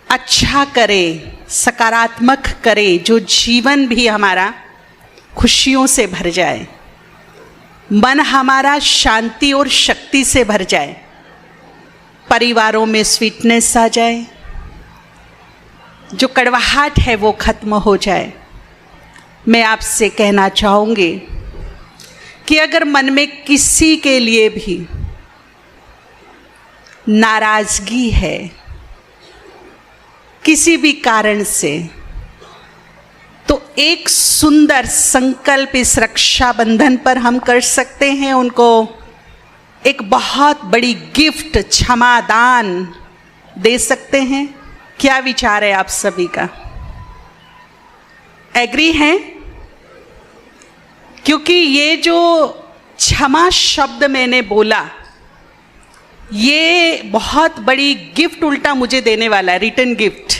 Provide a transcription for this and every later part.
अच्छा करे, सकारात्मक करे, जो जीवन भी हमारा खुशियों से भर जाए, मन हमारा शांति और शक्ति से भर जाए, परिवारों में स्वीटनेस आ जाए, जो कड़वाहट है वो खत्म हो जाए। मैं आपसे कहना चाहूँगी कि अगर मन में किसी के लिए भी नाराज़गी है किसी भी कारण से, तो एक सुंदर संकल्प इस रक्षाबंधन पर हम कर सकते हैं। उनको एक बहुत बड़ी गिफ्ट, क्षमादान दे सकते हैं। क्या विचार है आप सभी का? एग्री हैं? क्योंकि ये जो क्षमा शब्द मैंने बोला, ये बहुत बड़ी गिफ्ट उल्टा मुझे देने वाला है, रिटर्न गिफ्ट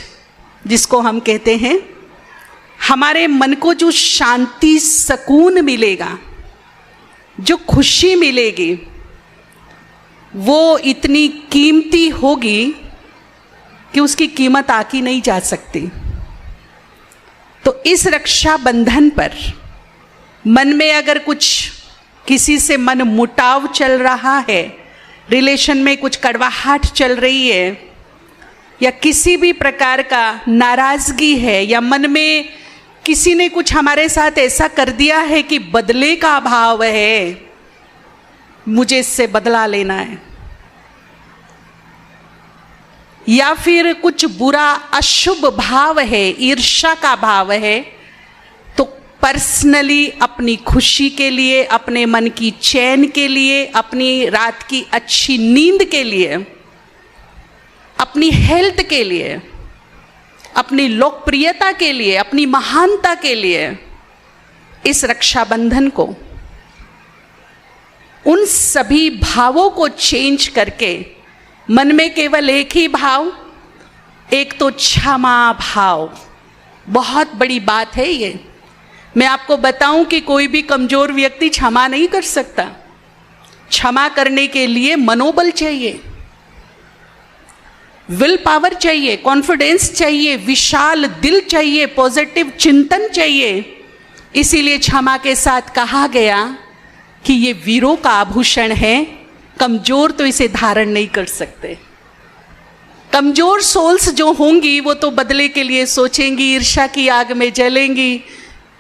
जिसको हम कहते हैं। हमारे मन को जो शांति, सुकून मिलेगा, जो खुशी मिलेगी, वो इतनी कीमती होगी कि उसकी कीमत आकी नहीं जा सकती। तो इस रक्षाबंधन पर मन में अगर कुछ किसी से मन मुटाव चल रहा है, रिलेशन में कुछ कड़वाहट चल रही है, या किसी भी प्रकार का नाराज़गी है, या मन में किसी ने कुछ हमारे साथ ऐसा कर दिया है कि बदले का भाव है, मुझे इससे बदला लेना है, या फिर कुछ बुरा अशुभ भाव है, ईर्ष्या का भाव है, तो पर्सनली अपनी खुशी के लिए, अपने मन की चैन के लिए, अपनी रात की अच्छी नींद के लिए, अपनी हेल्थ के लिए, अपनी लोकप्रियता के लिए, अपनी महानता के लिए, इस रक्षाबंधन को, उन सभी भावों को चेंज करके मन में केवल एक ही भाव, एक तो क्षमा भाव। बहुत बड़ी बात है ये। मैं आपको बताऊं कि कोई भी कमजोर व्यक्ति क्षमा नहीं कर सकता। क्षमा करने के लिए मनोबल चाहिए, विल पावर चाहिए, कॉन्फिडेंस चाहिए, विशाल दिल चाहिए, पॉजिटिव चिंतन चाहिए। इसीलिए क्षमा के साथ कहा गया कि ये वीरों का आभूषण है, कमजोर तो इसे धारण नहीं कर सकते। कमजोर सोल्स जो होंगी वो तो बदले के लिए सोचेंगी, ईर्ष्या की आग में जलेंगी,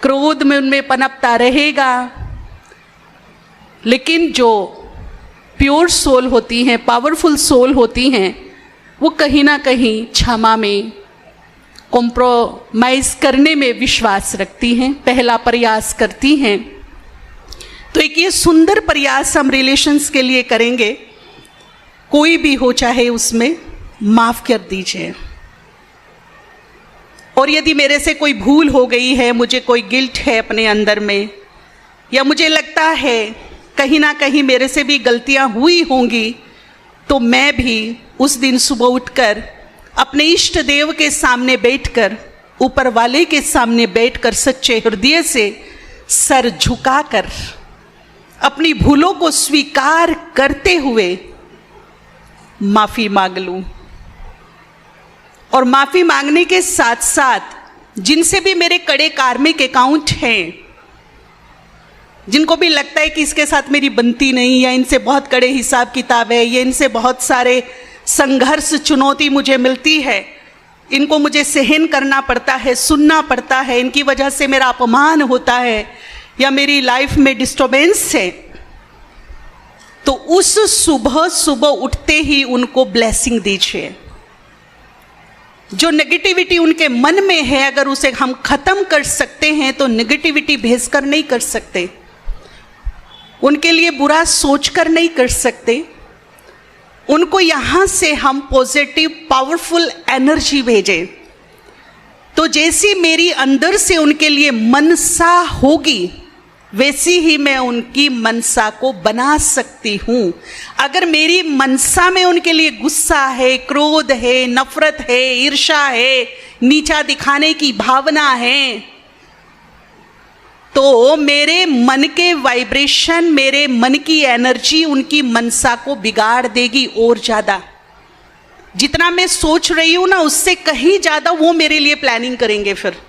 क्रोध में उनमें पनपता रहेगा। लेकिन जो प्योर सोल होती हैं, पावरफुल सोल होती हैं, वो कहीं ना कहीं क्षमा में, कॉम्प्रोमाइज करने में विश्वास रखती हैं, पहला प्रयास करती हैं। तो एक ये सुंदर प्रयास हम रिलेशंस के लिए करेंगे। कोई भी हो चाहे उसमें माफ़ कर दीजिए। और यदि मेरे से कोई भूल हो गई है, मुझे कोई गिल्ट है अपने अंदर में, या मुझे लगता है कहीं ना कहीं मेरे से भी गलतियां हुई होंगी, तो मैं भी उस दिन सुबह उठकर अपने इष्ट देव के सामने बैठकर, ऊपर वाले के सामने बैठकर सच्चे हृदय से सर झुकाकर अपनी भूलों को स्वीकार करते हुए माफ़ी मांग लूं। और माफ़ी मांगने के साथ साथ जिनसे भी मेरे कड़े कार्मिक अकाउंट हैं, जिनको भी लगता है कि इसके साथ मेरी बनती नहीं, या इनसे बहुत कड़े हिसाब किताब है, या इनसे बहुत सारे संघर्ष, चुनौती मुझे मिलती है, इनको मुझे सहन करना पड़ता है, सुनना पड़ता है, इनकी वजह से मेरा अपमान होता है, या मेरी लाइफ में डिस्टर्बेंस है, तो उस सुबह सुबह उठते ही उनको ब्लेसिंग दीजिए। जो नेगेटिविटी उनके मन में है, अगर उसे हम खत्म कर सकते हैं तो नेगेटिविटी भेजकर नहीं कर सकते, उनके लिए बुरा सोचकर नहीं कर सकते। उनको यहाँ से हम पॉजिटिव पावरफुल एनर्जी भेजें, तो जैसी मेरी अंदर से उनके लिए मनसा होगी, वैसी ही मैं उनकी मनसा को बना सकती हूँ। अगर मेरी मनसा में उनके लिए गुस्सा है, क्रोध है, नफरत है, ईर्ष्या है, नीचा दिखाने की भावना है, तो मेरे मन के वाइब्रेशन, मेरे मन की एनर्जी उनकी मनसा को बिगाड़ देगी और ज़्यादा। जितना मैं सोच रही हूं ना, उससे कहीं ज्यादा वो मेरे लिए प्लानिंग करेंगे फिर।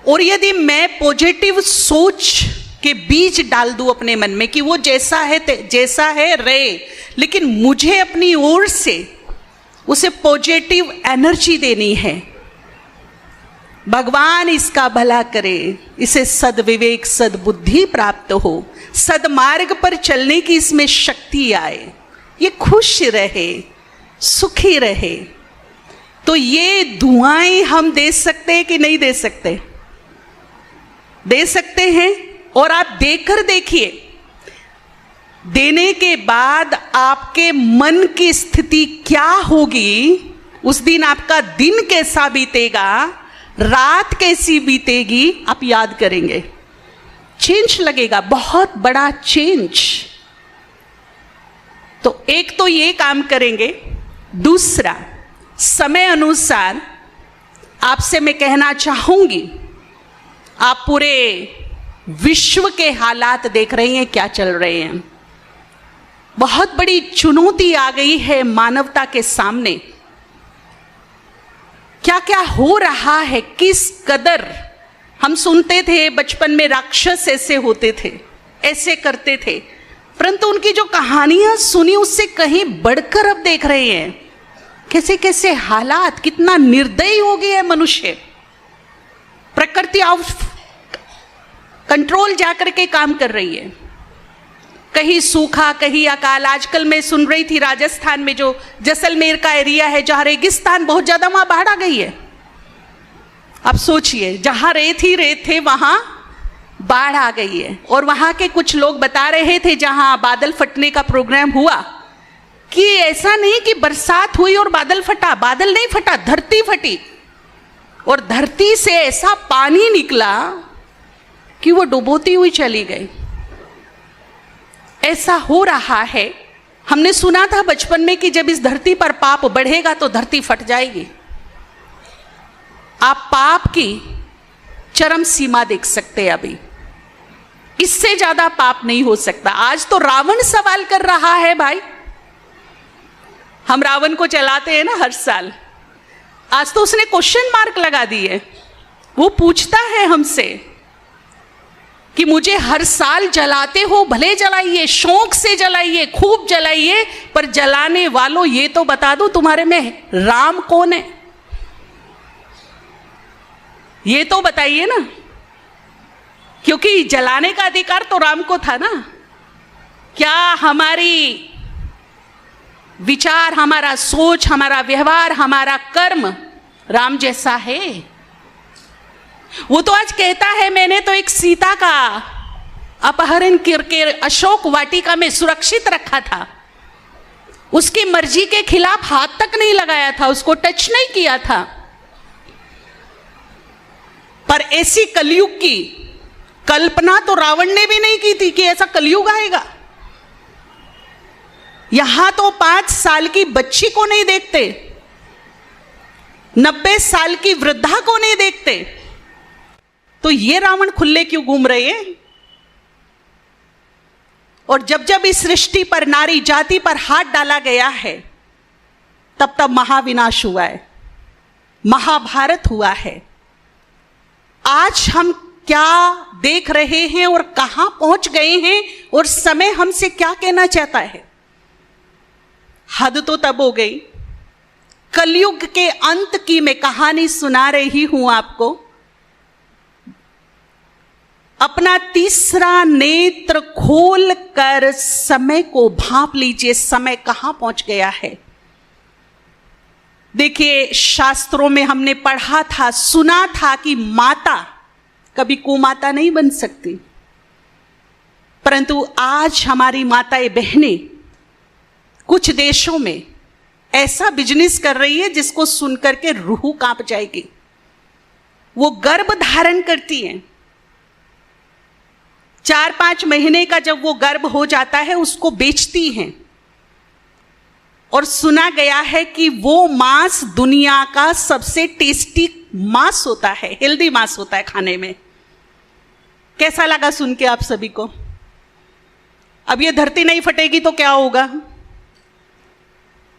और यदि मैं पॉजिटिव सोच के बीज डाल दूं अपने मन में कि वो जैसा है रहे, लेकिन मुझे अपनी ओर से उसे पॉजिटिव एनर्जी देनी है। भगवान इसका भला करे, इसे सद्विवेक सद्बुद्धि प्राप्त हो, सदमार्ग पर चलने की इसमें शक्ति आए, ये खुश रहे, सुखी रहे। तो ये दुआएं हम दे सकते हैं कि नहीं दे सकते? दे सकते हैं। और आप देकर देखिए, देने के बाद आपके मन की स्थिति क्या होगी, उस दिन आपका दिन कैसा बीतेगा, रात कैसी बीतेगी, आप याद करेंगे। चेंज लगेगा, बहुत बड़ा चेंज। तो एक तो ये काम करेंगे। दूसरा, समय अनुसार आपसे मैं कहना चाहूंगी, आप पूरे विश्व के हालात देख रहे हैं, क्या चल रहे हैं। बहुत बड़ी चुनौती आ गई है मानवता के सामने। क्या क्या हो रहा है, किस कदर हम सुनते थे बचपन में, राक्षस ऐसे होते थे, ऐसे करते थे, परंतु उनकी जो कहानियां सुनी उससे कहीं बढ़कर अब देख रहे हैं कैसे कैसे हालात, कितना निर्दयी हो गया है मनुष्य। प्रकृति आउट कंट्रोल जाकर के काम कर रही है। कहीं सूखा, कहीं अकाल। आजकल मैं सुन रही थी राजस्थान में जो जैसलमेर का एरिया है, जहां रेगिस्तान बहुत ज्यादा, वहां बाढ़ आ गई है। अब सोचिए, जहां रेत थे वहां बाढ़ आ गई है। और वहां के कुछ लोग बता रहे थे, जहां बादल फटने का प्रोग्राम हुआ, कि ऐसा नहीं कि बरसात हुई और बादल फटा, बादल नहीं फटा, धरती फटी। और धरती से ऐसा पानी निकला कि वो डुबोती हुई चली गई। ऐसा हो रहा है। हमने सुना था बचपन में कि जब इस धरती पर पाप बढ़ेगा तो धरती फट जाएगी। आप पाप की चरम सीमा देख सकते हैं। अभी इससे ज्यादा पाप नहीं हो सकता। आज तो रावण सवाल कर रहा है, भाई हम रावण को चलाते हैं ना हर साल, आज तो उसने क्वेश्चन मार्क लगा दिए। वो पूछता है हमसे कि मुझे हर साल जलाते हो, भले जलाइए, शौक से जलाइए, खूब जलाइए, पर जलाने वालों ये तो बता दो तुम्हारे में राम कौन है, ये तो बताइए ना। क्योंकि जलाने का अधिकार तो राम को था ना। क्या हमारी विचार, हमारा सोच, हमारा व्यवहार, हमारा कर्म राम जैसा है? वो तो आज कहता है मैंने तो एक सीता का अपहरण करके अशोक वाटिका में सुरक्षित रखा था, उसकी मर्जी के खिलाफ हाथ तक नहीं लगाया था, उसको टच नहीं किया था। पर ऐसी कलयुग की कल्पना तो रावण ने भी नहीं की थी कि ऐसा कलयुग आएगा। यहां तो 5 साल की बच्ची को नहीं देखते, 90 साल की वृद्धा को नहीं देखते, तो ये रावण खुले क्यों घूम रहे हैं? और जब जब इस सृष्टि पर, नारी जाति पर हाथ डाला गया है, तब तब महाविनाश हुआ है, महाभारत हुआ है। आज हम क्या देख रहे हैं और कहां पहुंच गए हैं, और समय हमसे क्या कहना चाहता है? हद तो तब हो गई। कलयुग के अंत की मैं कहानी सुना रही हूं आपको। अपना तीसरा नेत्र खोल कर समय को भांप लीजिए, समय कहां पहुंच गया है। देखिए, शास्त्रों में हमने पढ़ा था, सुना था कि माता कभी कुमाता नहीं बन सकती, परंतु आज हमारी माताएं बहनें कुछ देशों में ऐसा बिजनेस कर रही है जिसको सुनकर के रूह कांप जाएगी। वो गर्भ धारण करती हैं, 4-5 महीने का जब वो गर्भ हो जाता है उसको बेचती हैं, और सुना गया है कि वो मांस दुनिया का सबसे टेस्टी मांस होता है, हेल्दी मांस होता है खाने में। कैसा लगा सुन के आप सभी को? अब ये धरती नहीं फटेगी तो क्या होगा?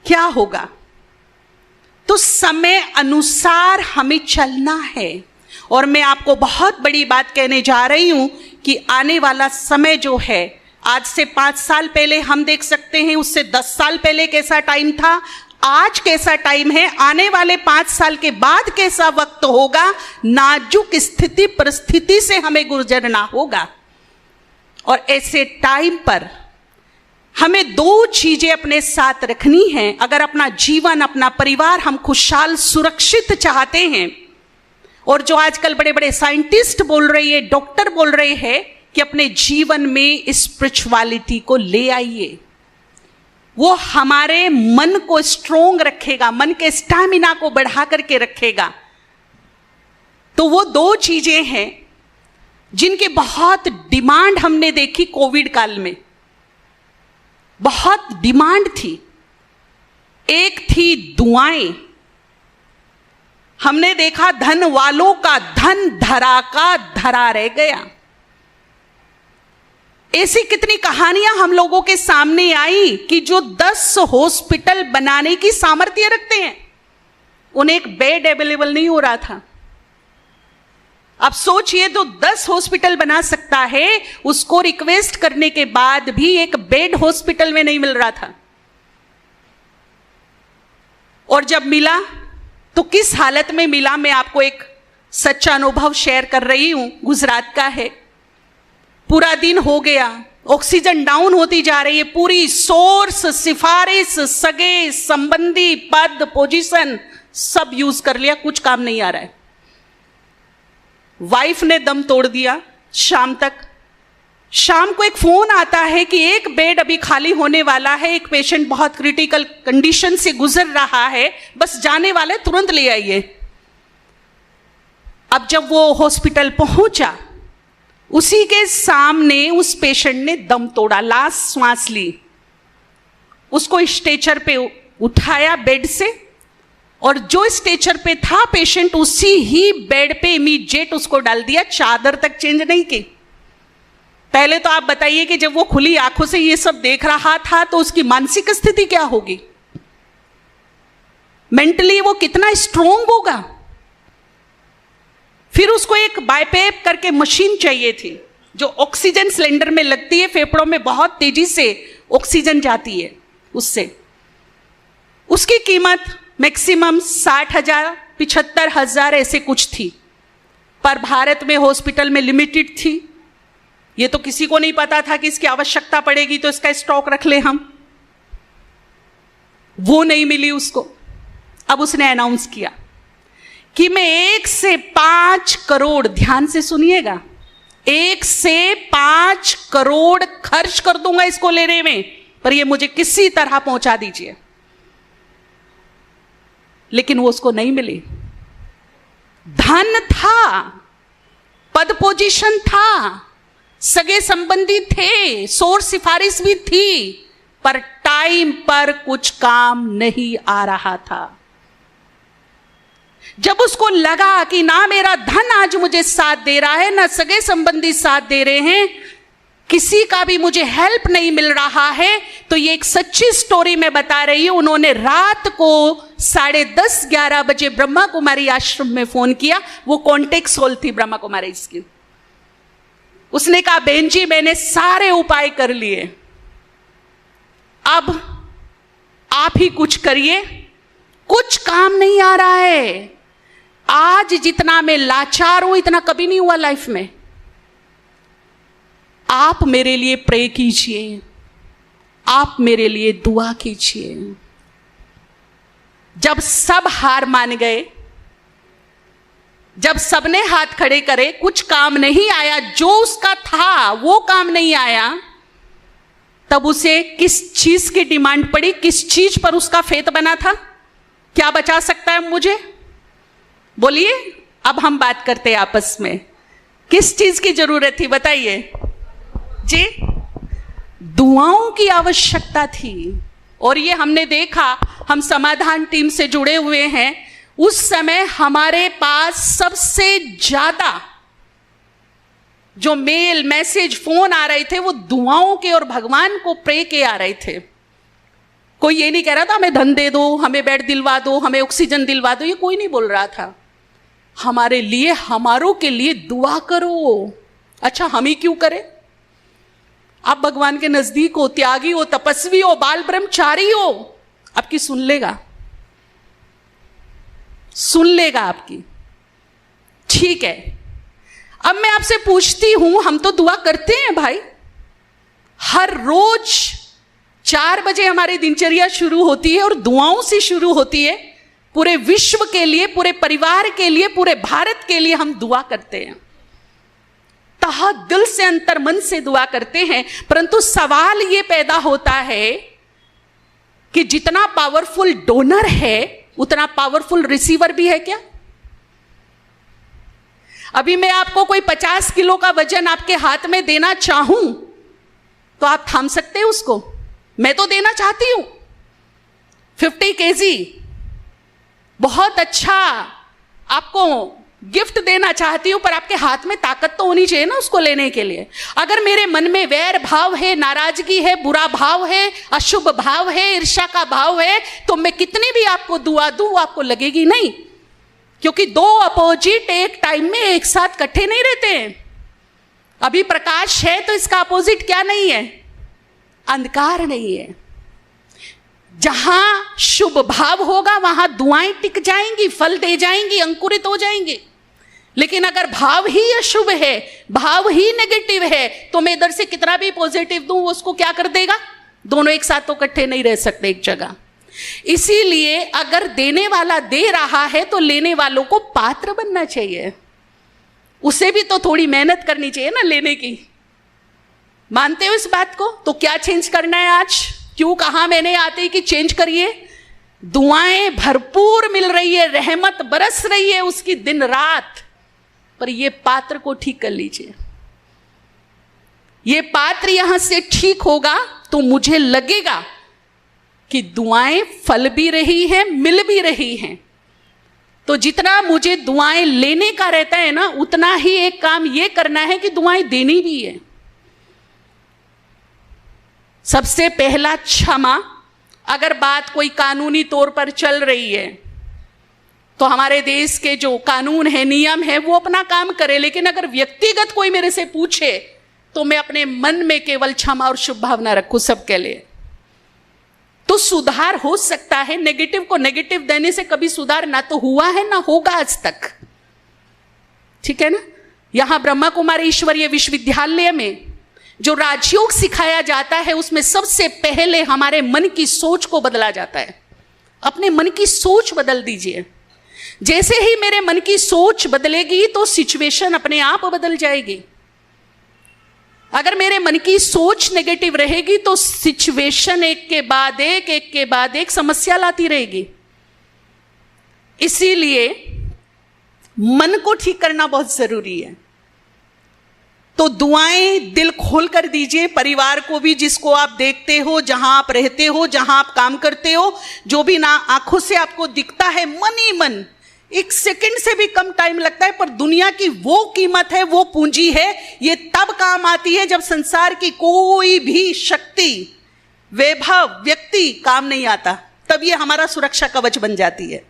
क्या होगा? तो समय अनुसार हमें चलना है। और मैं आपको बहुत बड़ी बात कहने जा रही हूं कि आने वाला समय जो है, आज से 5 साल पहले हम देख सकते हैं, उससे 10 साल पहले कैसा टाइम था, आज कैसा टाइम है, आने वाले 5 साल के बाद कैसा वक्त होगा, नाजुक स्थिति परिस्थिति से हमें गुजरना होगा। और ऐसे टाइम पर हमें 2 चीजें अपने साथ रखनी हैं। अगर अपना जीवन, अपना परिवार हम खुशहाल सुरक्षित चाहते हैं, और जो आजकल बड़े बड़े साइंटिस्ट बोल रहे हैं, डॉक्टर बोल रहे हैं कि अपने जीवन में स्पिरिचुअलिटी को ले आइए, वो हमारे मन को स्ट्रोंग रखेगा, मन के स्टैमिना को बढ़ा करके रखेगा। तो वो 2 चीजें हैं जिनकी बहुत डिमांड हमने देखी कोविड काल में, बहुत डिमांड थी। एक थी दुआएं। हमने देखा धन वालों का धन धरा का धरा रह गया। ऐसी कितनी कहानियां हम लोगों के सामने आई कि जो 10 हॉस्पिटल बनाने की सामर्थ्य रखते हैं, उन्हें एक बेड अवेलेबल नहीं हो रहा था। अब सोचिए, तो 10 हॉस्पिटल बना सकता है, उसको रिक्वेस्ट करने के बाद भी एक बेड हॉस्पिटल में नहीं मिल रहा था। और जब मिला तो किस हालत में मिला, मैं आपको एक सच्चा अनुभव शेयर कर रही हूं, गुजरात का है। पूरा दिन हो गया, ऑक्सीजन डाउन होती जा रही है, पूरी सोर्स, सिफारिश, सगे संबंधी, पद, पोजीशन सब यूज कर लिया, कुछ काम नहीं आ रहा है। वाइफ ने दम तोड़ दिया शाम तक। शाम को एक फोन आता है कि एक बेड अभी खाली होने वाला है, एक पेशेंट बहुत क्रिटिकल कंडीशन से गुजर रहा है, बस जाने वाले, तुरंत ले आइए। अब जब वो हॉस्पिटल पहुंचा, उसी के सामने उस पेशेंट ने दम तोड़ा, लास्ट सांस ली। उसको स्ट्रेचर पे उठाया बेड से, और जो स्ट्रेचर पे था पेशेंट, उसी ही बेड पे इमीडिएट उसको डाल दिया, चादर तक चेंज नहीं की। पहले तो आप बताइए कि जब वो खुली आंखों से ये सब देख रहा था तो उसकी मानसिक स्थिति क्या होगी, मेंटली वो कितना स्ट्रोंग होगा। फिर उसको एक बाइपैप करके मशीन चाहिए थी, जो ऑक्सीजन सिलेंडर में लगती है, फेफड़ों में बहुत तेजी से ऑक्सीजन जाती है उससे। उसकी कीमत मैक्सिमम 60,000, 75,000 ऐसे कुछ थी, पर भारत में हॉस्पिटल में लिमिटेड थी। ये तो किसी को नहीं पता था कि इसकी आवश्यकता पड़ेगी तो इसका स्टॉक रख ले हम। वो नहीं मिली उसको। अब उसने अनाउंस किया कि मैं 1 से 5 करोड़, ध्यान से सुनिएगा, 1 से 5 करोड़ खर्च कर दूंगा इसको लेने में, पर ये मुझे किसी तरह पहुंचा दीजिए। लेकिन वो उसको नहीं मिली। धन था, पद पोजीशन था, सगे संबंधी थे, सोर्स सिफारिश भी थी, पर टाइम पर कुछ काम नहीं आ रहा था। जब उसको लगा कि ना मेरा धन आज मुझे साथ दे रहा है, ना सगे संबंधी साथ दे रहे हैं, किसी का भी मुझे हेल्प नहीं मिल रहा है, तो ये एक सच्ची स्टोरी मैं बता रही हूं। उन्होंने रात को 10:30, 11 बजे ब्रह्मा कुमारी आश्रम में फोन किया। वो कॉन्टेक्ट सोल थी ब्रह्मा कुमारी की। उसने कहा, बहन जी मैंने सारे उपाय कर लिए, अब आप ही कुछ करिए, कुछ काम नहीं आ रहा है। आज जितना मैं लाचार हूं, इतना कभी नहीं हुआ लाइफ में। आप मेरे लिए प्रे कीजिए, आप मेरे लिए दुआ कीजिए। जब सब हार मान गए, जब सबने हाथ खड़े करे, कुछ काम नहीं आया, जो उसका था वो काम नहीं आया, तब उसे किस चीज की डिमांड पड़ी, किस चीज पर उसका फेथ बना था, क्या बचा सकता है मुझे, बोलिए। अब हम बात करते हैं आपस में, किस चीज की जरूरत थी बताइए जी? दुआओं की आवश्यकता थी। और ये हमने देखा, हम समाधान टीम से जुड़े हुए हैं, उस समय हमारे पास सबसे ज्यादा जो मेल, मैसेज, फोन आ रहे थे, वो दुआओं के और भगवान को प्रे के आ रहे थे। कोई ये नहीं कह रहा था हमें धन दे दो, हमें बेड दिलवा दो, हमें ऑक्सीजन दिलवा दो, ये कोई नहीं बोल रहा था। हमारे लिए, हमारों के लिए दुआ करो। अच्छा, हम ही क्यों करें? आप भगवान के नजदीक हो, त्यागी हो, तपस्वी हो, बाल ब्रह्मचारी हो, आपकी सुन लेगा, सुन लेगा आपकी। ठीक है, अब मैं आपसे पूछती हूं, हम तो दुआ करते हैं भाई, हर रोज 4 बजे हमारी दिनचर्या शुरू होती है और दुआओं से शुरू होती है। पूरे विश्व के लिए, पूरे परिवार के लिए, पूरे भारत के लिए हम दुआ करते हैं, तहा दिल से, अंतर मन से दुआ करते हैं। परंतु सवाल यह पैदा होता है कि जितना पावरफुल डोनर है उतना पावरफुल रिसीवर भी है क्या? अभी मैं आपको कोई 50 किलो का वजन आपके हाथ में देना चाहूं तो आप थाम सकते हैं उसको? मैं तो देना चाहती हूं 50 केजी, बहुत अच्छा आपको गिफ्ट देना चाहती हूं, पर आपके हाथ में ताकत तो होनी चाहिए ना उसको लेने के लिए। अगर मेरे मन में वैर भाव है, नाराजगी है, बुरा भाव है, अशुभ भाव है, ईर्ष्या का भाव है, तो मैं कितनी भी आपको दुआ दूं आपको लगेगी नहीं, क्योंकि 2 अपोजिट एक टाइम में एक साथ इकट्ठे नहीं रहते हैं। अभी प्रकाश है तो इसका अपोजिट क्या नहीं है? अंधकार नहीं है। जहां शुभ भाव होगा वहां दुआएं टिक जाएंगी, फल दे जाएंगी, अंकुरित हो जाएंगी। लेकिन अगर भाव ही अशुभ है, भाव ही नेगेटिव है, तो मैं इधर से कितना भी पॉजिटिव दूं वो उसको क्या कर देगा? दोनों एक साथ तो इकट्ठे नहीं रह सकते एक जगह। इसीलिए अगर देने वाला दे रहा है तो लेने वालों को पात्र बनना चाहिए, उसे भी तो थोड़ी मेहनत करनी चाहिए ना लेने की। मानते हो इस बात को? तो क्या चेंज करना है आज? क्यों कहा मैंने आते ही कि चेंज करिए? दुआएं भरपूर मिल रही है, रहमत बरस रही है उसकी दिन रात, पर ये पात्र को ठीक कर लीजिए। ये पात्र यहां से ठीक होगा तो मुझे लगेगा कि दुआएं फल भी रही हैं, मिल भी रही हैं। तो जितना मुझे दुआएं लेने का रहता है ना, उतना ही एक काम ये करना है कि दुआएं देनी भी है। सबसे पहला क्षमा। अगर बात कोई कानूनी तौर पर चल रही है तो हमारे देश के जो कानून है, नियम है, वो अपना काम करे। लेकिन अगर व्यक्तिगत कोई मेरे से पूछे तो मैं अपने मन में केवल क्षमा और शुभ भावना रखूं सबके लिए, तो सुधार हो सकता है। नेगेटिव को नेगेटिव देने से कभी सुधार ना तो हुआ है ना होगा आज तक। ठीक है ना? यहां ब्रह्मा कुमारी ईश्वरीय विश्वविद्यालय में जो राजयोग सिखाया जाता है उसमें सबसे पहले हमारे मन की सोच को बदला जाता है। अपने मन की सोच बदल दीजिए। जैसे ही मेरे मन की सोच बदलेगी तो सिचुएशन अपने आप बदल जाएगी। अगर मेरे मन की सोच नेगेटिव रहेगी तो सिचुएशन एक के बाद एक समस्या लाती रहेगी। इसीलिए मन को ठीक करना बहुत जरूरी है। तो दुआएं दिल खोल कर दीजिए। परिवार को भी, जिसको आप देखते हो, जहां आप रहते हो, जहां आप काम करते हो, जो भी ना आंखों से आपको दिखता है, मन ही मन, 1 सेकंड से भी कम टाइम लगता है, पर दुनिया की वो कीमत है, वो पूंजी है, ये तब काम आती है जब संसार की कोई भी शक्ति, वैभव, व्यक्ति काम नहीं आता, तब ये हमारा सुरक्षा कवच बन जाती है।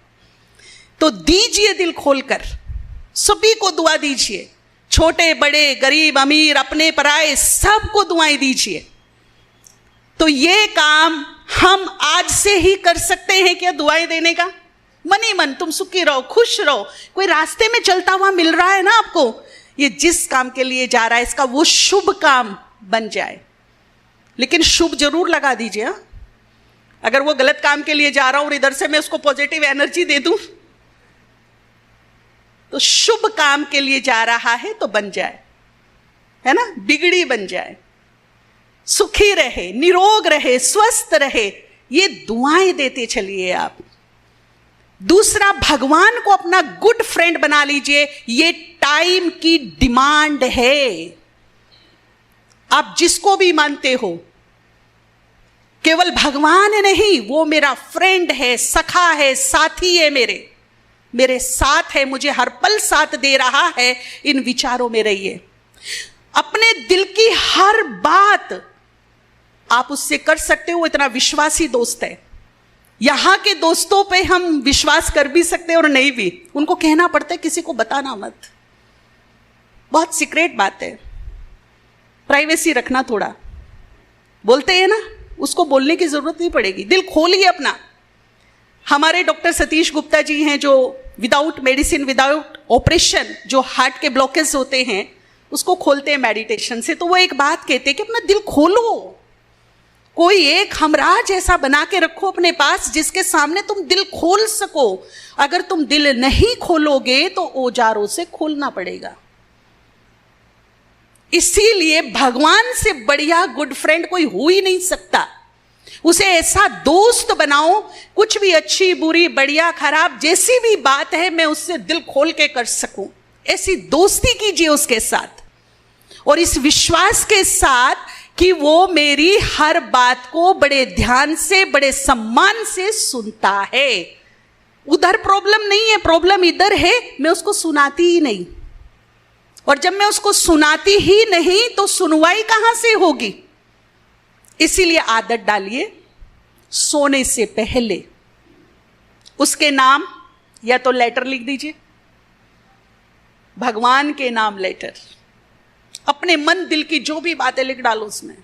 तो दीजिए दिल खोलकर, सभी को दुआ दीजिए, छोटे बड़े, गरीब अमीर, अपने पराए, सबको दुआएं दीजिए। तो ये काम हम आज से ही कर सकते हैं क्या? दुआएं देने का मन ही मन तुम सुखी रहो, खुश रहो। कोई रास्ते में चलता हुआ मिल रहा है ना आपको, ये जिस काम के लिए जा रहा है इसका वो शुभ काम बन जाए। लेकिन शुभ जरूर लगा दीजिए। हाँ, अगर वो गलत काम के लिए जा रहा हूं और इधर से मैं उसको पॉजिटिव एनर्जी दे दूं, तो शुभ काम के लिए जा रहा है तो बन जाए, है ना? बिगड़ी बन जाए, सुखी रहे, निरोग रहे, स्वस्थ रहे, ये दुआएं देते चलिए आप। दूसरा, भगवान को अपना गुड फ्रेंड बना लीजिए। ये टाइम की डिमांड है। आप जिसको भी मानते हो, केवल भगवान नहीं, वो मेरा फ्रेंड है, सखा है, साथी है, मेरे साथ है, मुझे हर पल साथ दे रहा है। इन विचारों में रहिए। अपने दिल की हर बात आप उससे कर सकते हो, वो इतना विश्वासी दोस्त है। यहां के दोस्तों पे हम विश्वास कर भी सकते हैं और नहीं भी, उनको कहना पड़ता है किसी को बताना मत, बहुत सीक्रेट बात है, प्राइवेसी रखना थोड़ा, बोलते हैं ना, उसको बोलने की जरूरत नहीं पड़ेगी, दिल खोलिए अपना। हमारे डॉक्टर सतीश गुप्ता जी हैं जो विदाउट मेडिसिन, विदाउट ऑपरेशन, जो हार्ट के ब्लॉकेज होते हैं उसको खोलते हैं मेडिटेशन से। तो वो एक बात कहते हैं कि अपना दिल खोलो, कोई एक हमराज ऐसा बना के रखो अपने पास जिसके सामने तुम दिल खोल सको। अगर तुम दिल नहीं खोलोगे तो औजारों से खोलना पड़ेगा। इसीलिए भगवान से बढ़िया गुड फ्रेंड कोई हो ही नहीं सकता। उसे ऐसा दोस्त बनाओ, कुछ भी अच्छी बुरी बढ़िया खराब जैसी भी बात है मैं उससे दिल खोल के कर सकूं, ऐसी दोस्ती कीजिए उसके साथ, और इस विश्वास के साथ कि वो मेरी हर बात को बड़े ध्यान से, बड़े सम्मान से सुनता है। उधर प्रॉब्लम नहीं है, प्रॉब्लम इधर है, मैं उसको सुनाती ही नहीं, और जब मैं उसको सुनाती ही नहीं तो सुनवाई कहां से होगी। इसीलिए आदत डालिए, सोने से पहले उसके नाम या तो लेटर लिख दीजिए, भगवान के नाम लेटर, अपने मन दिल की जो भी बातें लिख डालो उसमें,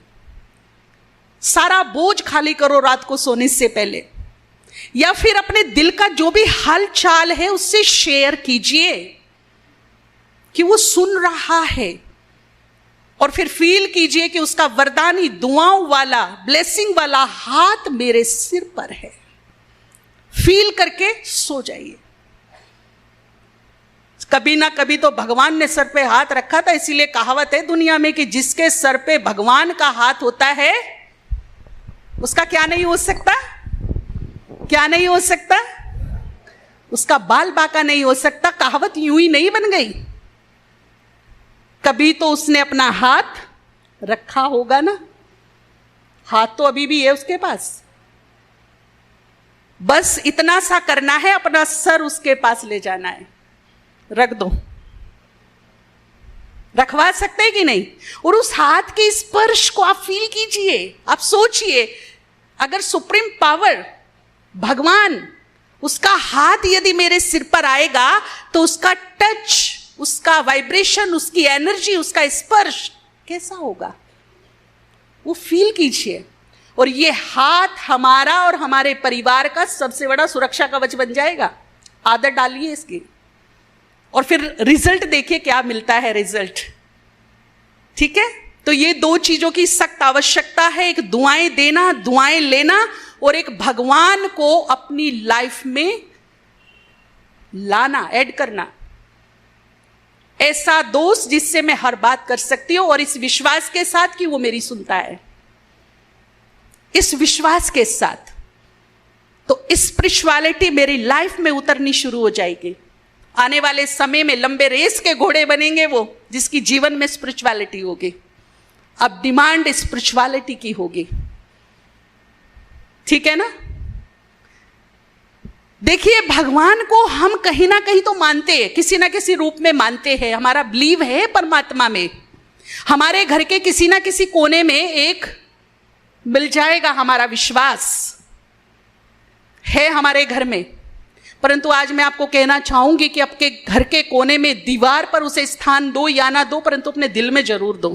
सारा बोझ खाली करो रात को सोने से पहले, या फिर अपने दिल का जो भी हाल चाल है उससे शेयर कीजिए कि वो सुन रहा है, और फिर फील कीजिए कि उसका वरदानी दुआओं वाला, ब्लेसिंग वाला हाथ मेरे सिर पर है। फील करके सो जाइए। कभी ना कभी तो भगवान ने सर पे हाथ रखा था, इसीलिए कहावत है दुनिया में कि जिसके सर पे भगवान का हाथ होता है उसका क्या नहीं हो सकता, क्या नहीं हो सकता, उसका बाल बाका नहीं हो सकता। कहावत यूं ही नहीं बन गई, कभी तो उसने अपना हाथ रखा होगा ना। हाथ तो अभी भी है उसके पास, बस इतना सा करना है, अपना सर उसके पास ले जाना है, रख दो। रखवा सकते हैं कि नहीं? और उस हाथ के स्पर्श को आप फील कीजिए। आप सोचिए, अगर सुप्रीम पावर भगवान, उसका हाथ यदि मेरे सिर पर आएगा तो उसका टच, उसका वाइब्रेशन, उसकी एनर्जी, उसका स्पर्श कैसा होगा, वो फील कीजिए। और ये हाथ हमारा और हमारे परिवार का सबसे बड़ा सुरक्षा कवच बन जाएगा। आदत डालिए इसकी, और फिर रिजल्ट देखिए क्या मिलता है रिजल्ट। ठीक है, तो ये दो चीजों की सख्त आवश्यकता है, एक दुआएं देना, दुआएं लेना, और एक भगवान को अपनी लाइफ में लाना, ऐड करना। ऐसा दोस्त जिससे मैं हर बात कर सकती हूं, और इस विश्वास के साथ कि वो मेरी सुनता है, इस विश्वास के साथ, तो स्पिरिचुअलिटी मेरी लाइफ में उतरनी शुरू हो जाएगी। आने वाले समय में लंबे रेस के घोड़े बनेंगे वो, जिसकी जीवन में स्पिरिचुअलिटी होगी। अब डिमांड स्पिरिचुअलिटी की होगी। ठीक है ना? देखिए, भगवान को हम कहीं ना कहीं तो मानते हैं, किसी ना किसी रूप में मानते हैं, हमारा बिलीव है परमात्मा में। हमारे घर के किसी ना किसी कोने में एक मिल जाएगा, हमारा विश्वास है हमारे घर में। परंतु आज मैं आपको कहना चाहूंगी कि आपके घर के कोने में, दीवार पर उसे स्थान दो या ना दो, परंतु अपने दिल में जरूर दो।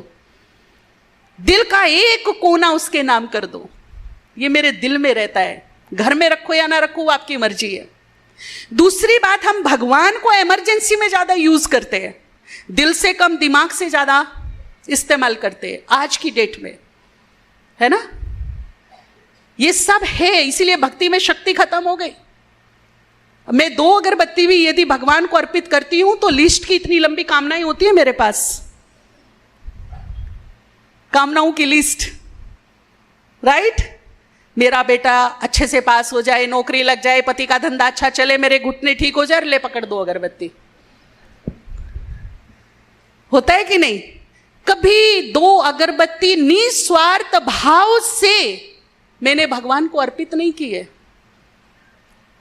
दिल का एक कोना उसके नाम कर दो, ये मेरे दिल में रहता है। घर में रखो या ना रखो, वो आपकी मर्जी है। दूसरी बात, हम भगवान को इमरजेंसी में ज्यादा यूज करते हैं, दिल से कम दिमाग से ज्यादा इस्तेमाल करते हैं आज की डेट में, है ना? ये सब है, इसीलिए भक्ति में शक्ति खत्म हो गई। मैं 2 अगरबत्ती भी यदि भगवान को अर्पित करती हूं तो लिस्ट की इतनी लंबी कामनाएं होती है मेरे पास, कामनाओं की लिस्ट, राइट? मेरा बेटा अच्छे से पास हो जाए, नौकरी लग जाए, पति का धंधा अच्छा चले, मेरे घुटने ठीक हो जाए, ले पकड़ 2 अगरबत्ती। होता है कि नहीं? कभी 2 अगरबत्ती निस्वार्थ भाव से मैंने भगवान को अर्पित नहीं की है।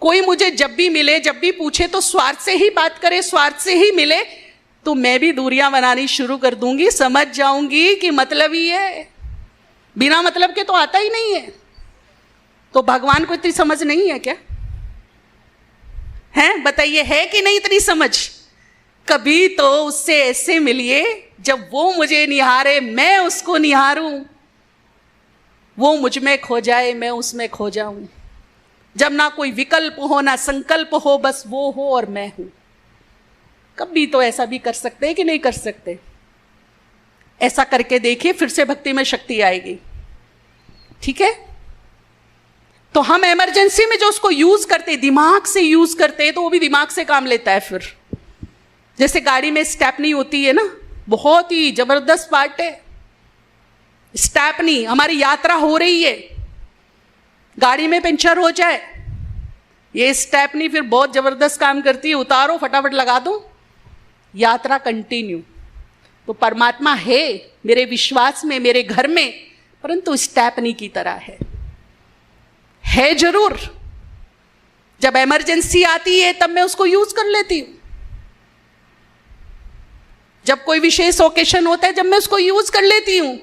कोई मुझे जब भी मिले, जब भी पूछे तो स्वार्थ से ही बात करे, स्वार्थ से ही मिले, तो मैं भी दूरियां बनानी शुरू कर दूंगी, समझ जाऊंगी कि मतलब ही है। बिना मतलब के तो आता ही नहीं है। तो भगवान को इतनी समझ नहीं है क्या? है, बताइए, है कि नहीं इतनी समझ? कभी तो उससे ऐसे मिलिए जब वो मुझे निहारे, मैं उसको निहारूं, वो मुझ में खो जाए, मैं उसमें खो जाऊं। जब ना कोई विकल्प हो ना संकल्प हो, बस वो हो और मैं हूं। कभी तो ऐसा भी कर सकते हैं कि नहीं कर सकते? ऐसा करके देखिए, फिर से भक्ति में शक्ति आएगी। ठीक है? तो हम इमरजेंसी में जो उसको यूज करते, दिमाग से यूज करते हैं, तो वो भी दिमाग से काम लेता है। फिर जैसे गाड़ी में स्टेपनी होती है ना, बहुत ही जबरदस्त पार्ट है स्टेपनी। हमारी यात्रा हो रही है, गाड़ी में पंचर हो जाए, ये स्टेपनी फिर बहुत जबरदस्त काम करती है। उतारो, फटाफट लगा दो, यात्रा कंटिन्यू। तो परमात्मा है मेरे विश्वास में, मेरे घर में, परंतु स्टेपनी की तरह है जरूर। जब इमरजेंसी आती है तब मैं उसको यूज कर लेती हूं। जब कोई विशेष ओकेशन होता है, जब मैं उसको यूज कर लेती हूं।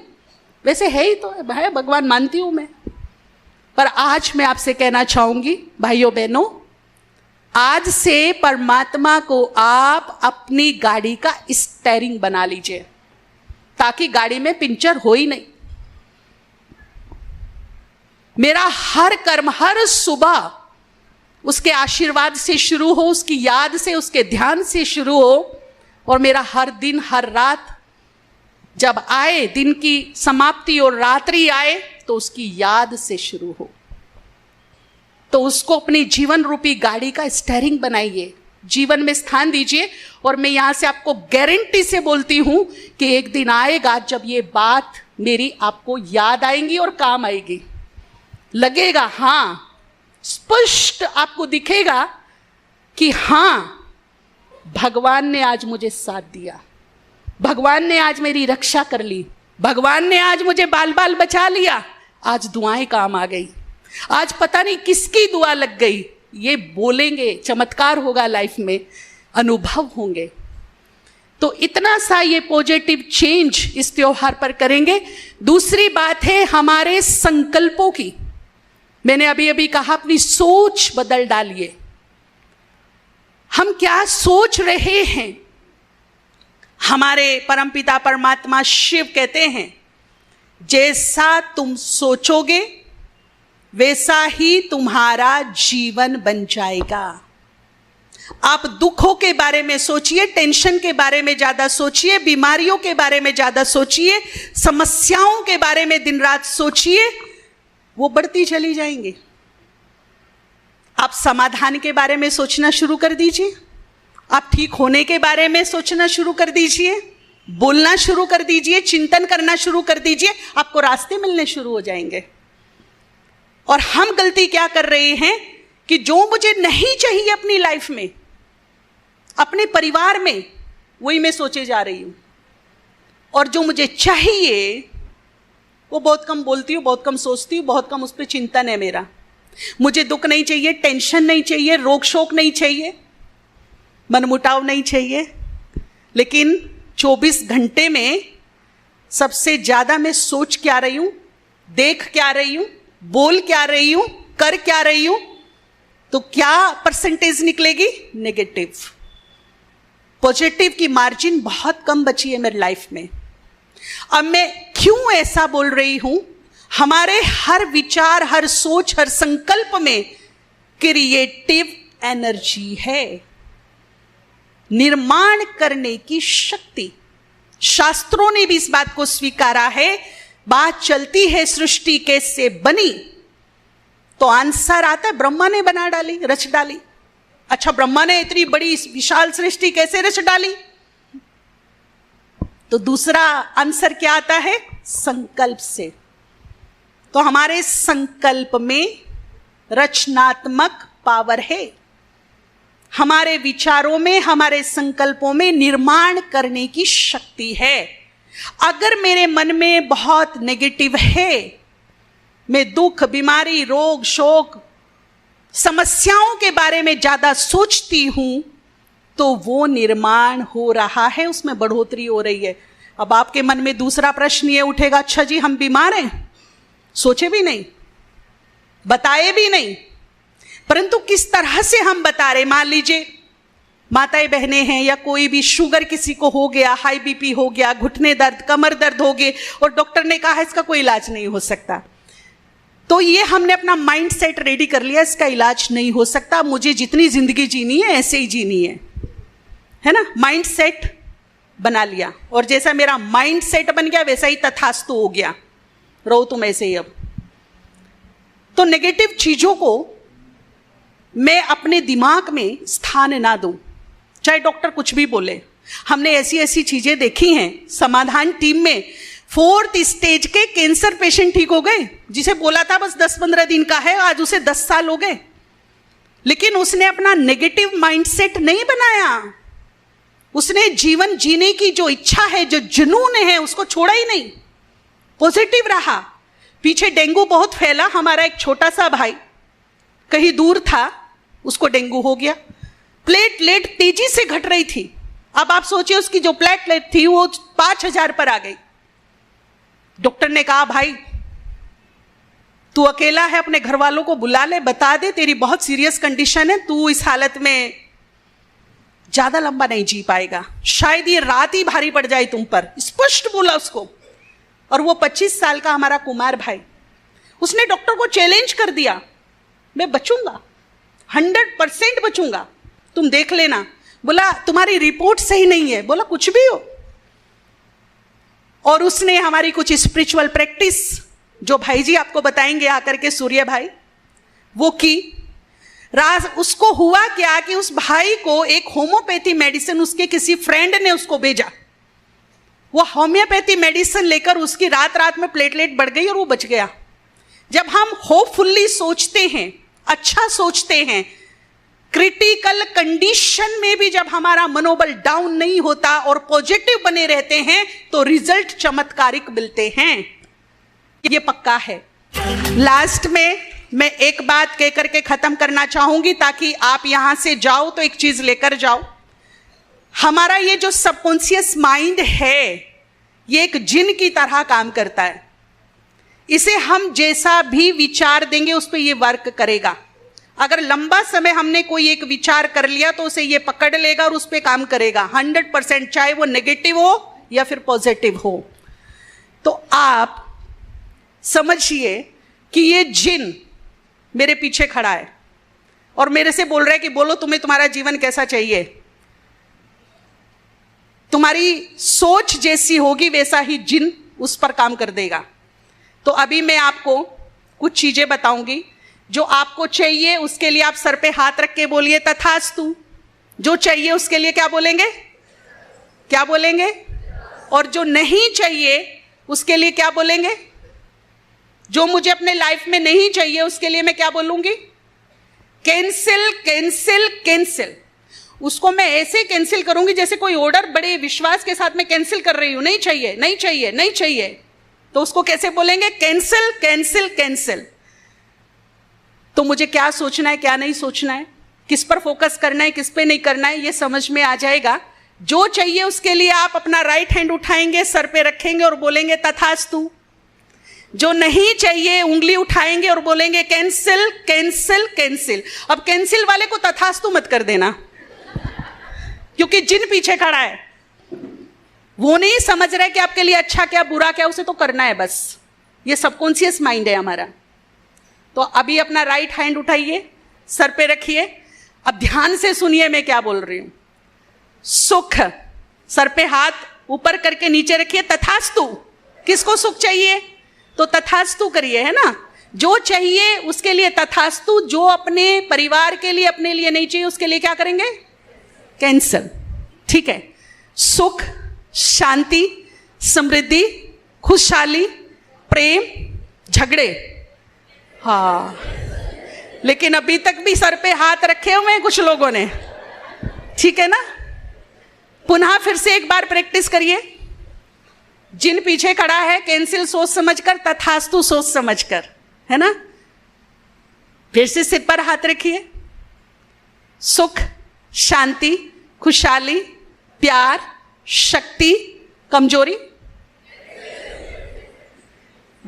वैसे है ही तो है, भगवान मानती हूं मैं। पर आज मैं आपसे कहना चाहूंगी भाइयों बहनों, आज से परमात्मा को आप अपनी गाड़ी का स्टीयरिंग बना लीजिए, ताकि गाड़ी में पंचर हो ही नहीं। मेरा हर कर्म, हर सुबह उसके आशीर्वाद से शुरू हो, उसकी याद से, उसके ध्यान से शुरू हो, और मेरा हर दिन, हर रात जब आए, दिन की समाप्ति और रात्रि आए, तो उसकी याद से शुरू हो। तो उसको अपनी जीवन रूपी गाड़ी का स्टीयरिंग बनाइए, जीवन में स्थान दीजिए। और मैं यहां से आपको गारंटी से बोलती हूं कि एक दिन आएगा जब ये बात मेरी आपको याद आएंगी और काम आएगी। लगेगा, हां, स्पष्ट आपको दिखेगा कि हां, भगवान ने आज मुझे साथ दिया, भगवान ने आज मेरी रक्षा कर ली, भगवान ने आज मुझे बाल बाल बचा लिया, आज दुआएं काम आ गई, आज पता नहीं किसकी दुआ लग गई। ये बोलेंगे, चमत्कार होगा लाइफ में, अनुभव होंगे। तो इतना सा ये पॉजिटिव चेंज इस त्योहार पर करेंगे। दूसरी बात है हमारे संकल्पों की। मैंने अभी अभी कहा, अपनी सोच बदल डालिए। हम क्या सोच रहे हैं? हमारे परमपिता परमात्मा शिव कहते हैं, जैसा तुम सोचोगे वैसा ही तुम्हारा जीवन बन जाएगा। आप दुखों के बारे में सोचिए, टेंशन के बारे में ज्यादा सोचिए, बीमारियों के बारे में ज्यादा सोचिए, समस्याओं के बारे में दिन रात सोचिए, वो बढ़ती चली जाएंगी। आप समाधान के बारे में सोचना शुरू कर दीजिए, आप ठीक होने के बारे में सोचना शुरू कर दीजिए, बोलना शुरू कर दीजिए, चिंतन करना शुरू कर दीजिए, आपको रास्ते मिलने शुरू हो जाएंगे। और हम गलती क्या कर रहे हैं कि जो मुझे नहीं चाहिए अपनी लाइफ में, अपने परिवार में, वही मैं सोचे जा रही हूं। और जो मुझे चाहिए वो बहुत कम बोलती हूँ, बहुत कम सोचती हूँ, बहुत कम उस पर चिंतन है मेरा। मुझे दुख नहीं चाहिए, टेंशन नहीं चाहिए, रोक शोक नहीं चाहिए, मनमुटाव नहीं चाहिए। लेकिन 24 घंटे में सबसे ज्यादा मैं सोच क्या रही हूं, देख क्या रही हूं, बोल क्या रही हूं, कर क्या रही हूं, तो क्या परसेंटेज निकलेगी? नेगेटिव। पॉजिटिव की मार्जिन बहुत कम बची है मेरी लाइफ में। अब मैं क्यों ऐसा बोल रही हूं? हमारे हर विचार, हर सोच, हर संकल्प में क्रिएटिव एनर्जी है, निर्माण करने की शक्ति। शास्त्रों ने भी इस बात को स्वीकारा है। बात चलती है सृष्टि कैसे बनी, तो आंसर आता है ब्रह्मा ने बना डाली, रच डाली। अच्छा, ब्रह्मा ने इतनी बड़ी विशाल सृष्टि कैसे रच डाली? तो दूसरा आंसर क्या आता है? संकल्प से। तो हमारे संकल्प में रचनात्मक पावर है। हमारे विचारों में, हमारे संकल्पों में निर्माण करने की शक्ति है। अगर मेरे मन में बहुत नेगेटिव है, मैं दुख, बीमारी, रोग, शोक, समस्याओं के बारे में ज्यादा सोचती हूं, तो वो निर्माण हो रहा है, उसमें बढ़ोतरी हो रही है। अब आपके मन में दूसरा प्रश्न ये उठेगा, अच्छा जी हम बीमार हैं, सोचे भी नहीं, बताए भी नहीं, परंतु किस तरह से हम बता रहे। मान लीजिए माताएं बहनें हैं या कोई भी, शुगर किसी को हो गया, हाई बीपी हो गया, घुटने दर्द, कमर दर्द हो गए और डॉक्टर ने कहा इसका कोई इलाज नहीं हो सकता, तो ये हमने अपना माइंड सेट रेडी कर लिया, इसका इलाज नहीं हो सकता, मुझे जितनी जिंदगी जीनी है ऐसे ही जीनी है ना, माइंड सेट बना लिया। और जैसा मेरा माइंड सेट बन गया वैसा ही तथास्तु हो गया, रहो तुम ऐसे ही। अब तो नेगेटिव चीजों को मैं अपने दिमाग में स्थान ना दूं, चाहे डॉक्टर कुछ भी बोले। हमने ऐसी ऐसी चीजें देखी हैं समाधान टीम में, 4th स्टेज के कैंसर पेशेंट ठीक हो गए, जिसे बोला था बस 10-15 दिन का है, आज उसे 10 साल हो गए, लेकिन उसने अपना नेगेटिव माइंडसेट नहीं बनाया। उसने जीवन जीने की जो इच्छा है, जो जुनून है, उसको छोड़ा ही नहीं, पॉजिटिव रहा। पीछे डेंगू बहुत फैला, हमारा एक छोटा सा भाई कहीं दूर था, उसको डेंगू हो गया, प्लेटलेट तेजी से घट रही थी। अब आप सोचिए उसकी जो प्लेटलेट थी वो 5000 पर आ गई। डॉक्टर ने कहा भाई तू अकेला है, अपने घर वालों को बुला ले, बता दे तेरी बहुत सीरियस कंडीशन है, तू इस हालत में ज्यादा लंबा नहीं जी पाएगा, शायद ये रात ही भारी पड़ जाए तुम पर, स्पष्ट बोला उसको। और वो 25 साल का हमारा कुमार भाई, उसने डॉक्टर को चैलेंज कर दिया, मैं बचूंगा, 100% बचूंगा, तुम देख लेना। बोला तुम्हारी रिपोर्ट सही नहीं है, बोला कुछ भी हो। और उसने हमारी कुछ स्पिरिचुअल प्रैक्टिस, जो भाई जी आपको बताएंगे आकर के, सूर्य भाई, वो की। उसको हुआ क्या कि उस भाई को एक होम्योपैथी मेडिसिन उसके किसी फ्रेंड ने उसको भेजा, वो होम्योपैथी मेडिसिन लेकर उसकी रात रात में प्लेटलेट बढ़ गई और वो बच गया। जब हम होपफुल्ली सोचते हैं, अच्छा सोचते हैं, क्रिटिकल कंडीशन में भी जब हमारा मनोबल डाउन नहीं होता और पॉजिटिव बने रहते हैं तो रिजल्ट चमत्कारिक मिलते हैं, ये पक्का है। लास्ट में मैं एक बात कह करके खत्म करना चाहूंगी ताकि आप यहां से जाओ तो एक चीज लेकर जाओ। हमारा ये जो सबकॉन्शियस माइंड है ये एक जिन की तरह काम करता है, इसे हम जैसा भी विचार देंगे उस पर ये वर्क करेगा। अगर लंबा समय हमने कोई एक विचार कर लिया तो उसे ये पकड़ लेगा और उस पर काम करेगा 100%, चाहे वो नेगेटिव हो या फिर पॉजिटिव हो। तो आप समझिए कि ये जिन मेरे पीछे खड़ा है और मेरे से बोल रहा है कि बोलो तुम्हें तुम्हारा जीवन कैसा चाहिए। तुम्हारी सोच जैसी होगी वैसा ही जिन उस पर काम कर देगा। तो अभी मैं आपको कुछ चीजें बताऊंगी जो आपको चाहिए, उसके लिए आप सर पे हाथ रख के बोलिए तथास्तु। जो चाहिए उसके लिए क्या बोलेंगे? क्या बोलेंगे? और जो नहीं चाहिए उसके लिए क्या बोलेंगे? जो मुझे अपने लाइफ में नहीं चाहिए उसके लिए मैं क्या बोलूंगी? Cancel, cancel, cancel. उसको मैं ऐसे कैंसिल करूंगी जैसे कोई ऑर्डर बड़े विश्वास के साथ मैं कैंसिल कर रही हूं। नहीं चाहिए, नहीं चाहिए, नहीं चाहिए, तो उसको कैसे बोलेंगे? Cancel, cancel, cancel. तो मुझे क्या सोचना है, क्या नहीं सोचना है, किस पर फोकस करना है, किस पे नहीं करना है, ये समझ में आ जाएगा। जो चाहिए उसके लिए आप अपना राइट हैंड उठाएंगे, सर पे रखेंगे और बोलेंगे तथास्तु। जो नहीं चाहिए उंगली उठाएंगे और बोलेंगे कैंसिल, कैंसिल, कैंसिल। अब कैंसिल वाले को तथास्तु मत कर देना, क्योंकि जिन पीछे खड़ा है वो नहीं समझ रहा है कि आपके लिए अच्छा क्या बुरा क्या, उसे तो करना है बस। ये सबकॉन्शियस माइंड है हमारा। तो अभी अपना राइट हैंड उठाइए, सर पे रखिए, अब ध्यान से सुनिए मैं क्या बोल रही हूं। सुख, सर पे हाथ ऊपर करके नीचे रखिए, तथास्तु। किसको सुख चाहिए तो तथास्तु करिए, है ना। जो चाहिए उसके लिए तथास्तु, जो अपने परिवार के लिए, अपने लिए नहीं चाहिए उसके लिए क्या करेंगे? कैंसिल। ठीक है। सुख, शांति, समृद्धि, खुशहाली, प्रेम, झगड़े। हाँ, लेकिन अभी तक भी सर पे हाथ रखे हुए हैं कुछ लोगों ने। ठीक है ना। पुनः फिर से एक बार प्रैक्टिस करिए। जिन पीछे खड़ा है कैंसिल सोच समझकर, तथास्तु सोच समझकर, है ना। फिर से सिर पर हाथ रखिए। सुख, शांति, खुशहाली, प्यार, शक्ति, कमजोरी।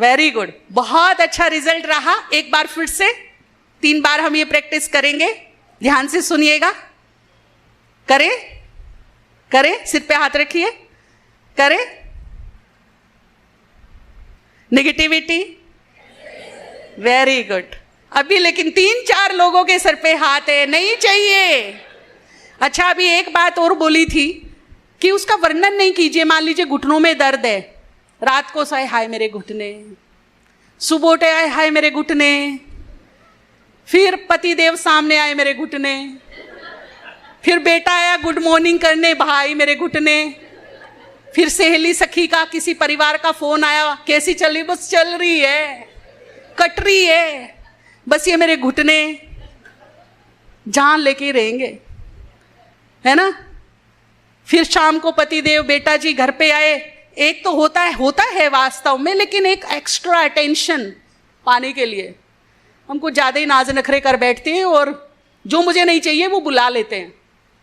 वेरी गुड, बहुत अच्छा रिजल्ट रहा। एक बार फिर से 3 बार हम ये प्रैक्टिस करेंगे, ध्यान से सुनिएगा। करें करें, सिर पे हाथ रखिए, करें। Negativity, very good. अभी लेकिन 3-4 लोगों के सर पे हाथ है, नहीं चाहिए। अच्छा, अभी एक बात और बोली थी कि उसका वर्णन नहीं कीजिए। मान लीजिए घुटनों में दर्द है, रात को सोए हाय मेरे घुटने, सुबह उठे आए हाय मेरे घुटने, फिर पति देव सामने आए मेरे घुटने, फिर बेटा आया गुड मॉर्निंग करने, भाई मेरे घुटने, फिर सहेली सखी का किसी परिवार का फोन आया, कैसी चल रही? बस चल रही है, कट रही है, बस ये मेरे घुटने जान लेके रहेंगे, है ना। फिर शाम को पति देव बेटा जी घर पे आए। एक तो होता है वास्तव में, लेकिन एक एक्स्ट्रा अटेंशन पाने के लिए हमको ज्यादा ही नाज नखरे कर बैठते हैं, और जो मुझे नहीं चाहिए वो बुला लेते हैं,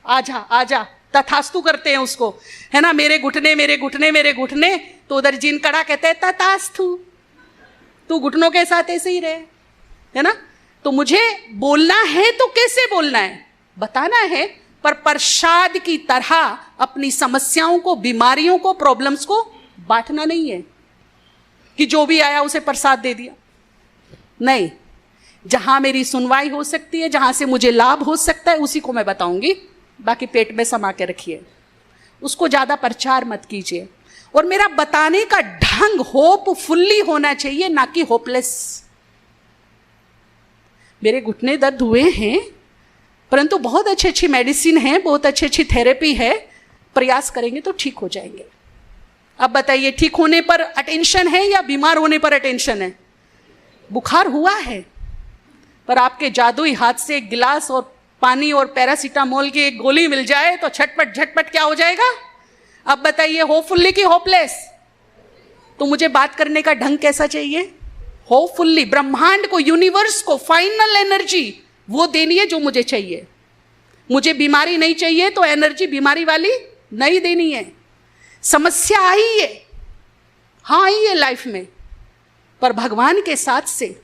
आजा आजा, तथास्तु करते हैं उसको, है ना। मेरे घुटने मेरे घुटने मेरे घुटने, तो उधर जिन कड़ा कहते हैं तथास्तु, तू घुटनों के साथ ऐसे ही रहे, है ना। तो मुझे बोलना है तो कैसे बोलना है, बताना है, पर प्रसाद की तरह अपनी समस्याओं को, बीमारियों को, प्रॉब्लम्स को बांटना नहीं है कि जो भी आया उसे प्रसाद दे दिया। नहीं, जहां मेरी सुनवाई हो सकती है, जहां से मुझे लाभ हो सकता है, उसी को मैं बताऊंगी। बाकी पेट में समा के रखिए, उसको ज्यादा प्रचार मत कीजिए। और मेरा बताने का ढंग होपफुल्ली होना चाहिए, ना कि होपलेस। मेरे घुटने दर्द हुए हैं, परंतु बहुत अच्छी अच्छी मेडिसिन है, बहुत अच्छी अच्छी थेरेपी है, प्रयास करेंगे तो ठीक हो जाएंगे। अब बताइए, ठीक होने पर अटेंशन है या बीमार होने पर अटेंशन है? बुखार हुआ है, पर आपके जादुई हाथ से एक गिलास और पानी और पैरासीटामोल की एक गोली मिल जाए तो झटपट झटपट क्या हो जाएगा? अब बताइए, होपफुल्ली कि होपलेस? तो मुझे बात करने का ढंग कैसा चाहिए? होपफुल्ली। ब्रह्मांड को, यूनिवर्स को फाइनल एनर्जी वो देनी है जो मुझे चाहिए। मुझे बीमारी नहीं चाहिए तो एनर्जी बीमारी वाली नहीं देनी है। समस्या आई है, हाँ आई है लाइफ में, पर भगवान के साथ से,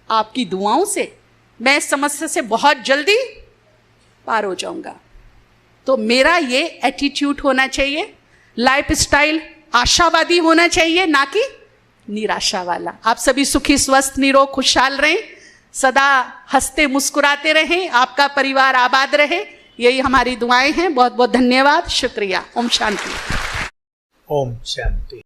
आपकी दुआओं से मैं इस समस्या से बहुत जल्दी पार हो जाऊंगा। तो मेरा ये एटीट्यूड होना चाहिए, लाइफ स्टाइल आशावादी होना चाहिए, ना कि निराशा वाला। आप सभी सुखी, स्वस्थ, निरोग, खुशहाल रहें, सदा हंसते मुस्कुराते रहें, आपका परिवार आबाद रहे, यही हमारी दुआएं हैं। बहुत बहुत धन्यवाद, शुक्रिया। ओम शांति। ओम शांति।